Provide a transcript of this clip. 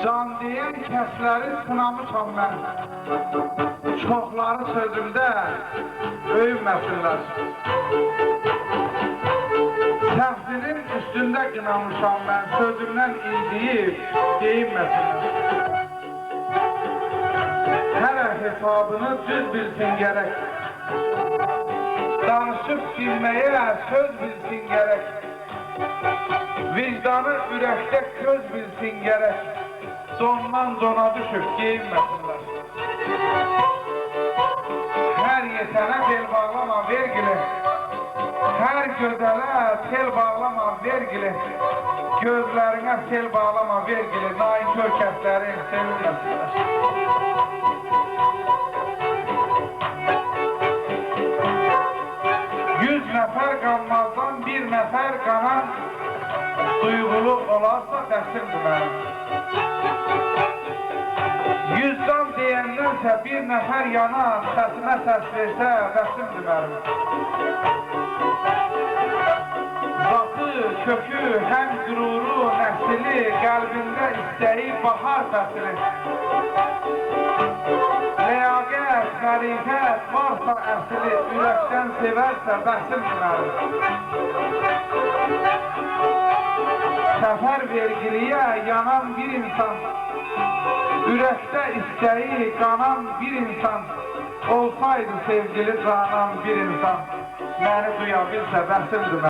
Can deyən kəsləri sınamışam mən. Çoxları sözümdə öyünməsinlər. Səhvinin üstündə qınamışam mən, sözümdən inciyib geyinməsinlər. Hələ hesabını düz bilsin gərək. Danışıb bilməyə söz bilsin gərək. Vicdanı ürəkdə köz bilsin gərək. Dondan dona düşüb geyinməsinlər. Hər yetənə bel bağlama vergili. Hər gözələ tel bağlama vergili. Gözlərinə tel bağlama vergili. Nankör kəslərin sevilməsinlər. Nəfər qanmazdan bir nəfər qanan duyğulu olarsa qəsimdir mənim. 100 can deyəndənsə bir nəfər yanan səsimə səs versə qəsimdir mənim. Zatı, kökü, həm qüruru, nəsili, qəlbində istəyi bahar fəsili. Ləyaqət, mərifət varsa əsli, ürəkdən sevərsə bəsimdir mənim. Səfər vergiliyə yanan bir insan, ürəkdə istəyi qanan bir insan, olsaydı sevgili canan bir insan, məni duya bilsə bəsimdir mənim.